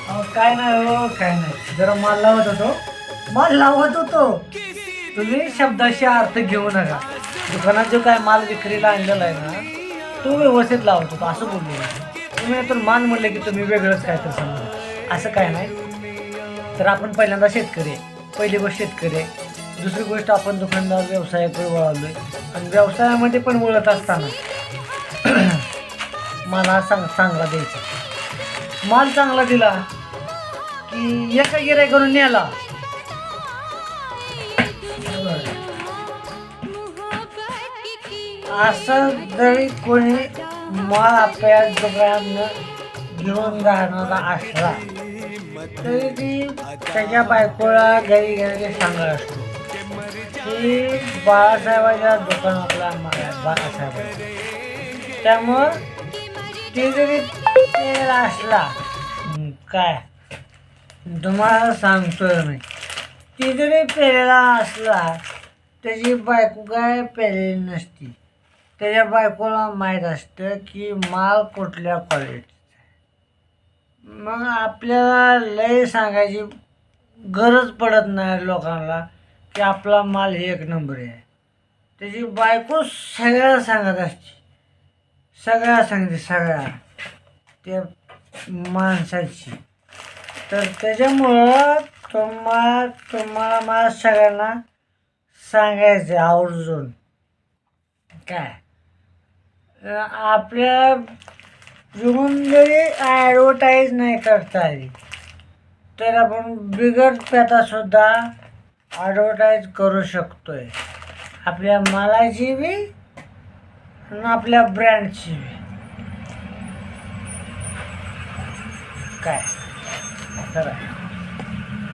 अहो काय नाही हो, काय नाही, जरा माल लावत होतो. तुम्ही शब्दाशी अर्थ घेऊ नका. दुकानात जो काय माल विक्रीला आणलेला आहे ना, तो व्यवस्थित लावत होतो असं बोललो. तुम्ही तर माल म्हणले की तुम्ही वेगळंच काय तर समजा, असं काय नाही. तर आपण पहिल्यांदा शेतकरी आहे, पहिली गोष्ट शेतकरी आहे. दुसरी गोष्ट आपण दुकानदार व्यवसायाकडे वळालोय, आणि व्यवसायामध्ये पण वळत असताना मला चांगला द्यायचा. माल चांगला दिला की एका गिऱ्हाईकाकडून नेला. असं जरी कोणी माल आपल्या दुकानात घेऊन जाणारा असला तरी ती त्याच्या बायकोला घरी घरी सांगत असतो की बाळासाहेबाच्या दुकानातला माल आहे, बाळासाहेब. त्यामुळं ते जरी पेलेला असला, काय तुम्हाला सांगतोय मी, ती जरी पेलेला असला त्याची बायको काय पेलेली नसती. त्याच्या बायकोला माहीत असतं की माल कुठल्या क्वालिटीचा. मग आपल्याला लय सांगायची गरज पडत नाही लोकांना की आपला माल एक नंबर आहे. त्याची बायको सगळ्या सांगत असते, सगळ्या सांगते, सगळ्या त्या माणसाची. तर त्याच्यामुळं तुम्हाला मला सगळ्यांना सांगायचं आवर्जून, काय आपल्या घेऊन जरी ॲडव्हर्टाईज नाही करता आली तर आपण बिगर पेतासुद्धा ॲडव्हर्टाईज करू शकतोय, आपल्या मालाची बी आणि आपल्या ब्रँडची बी. काय खरं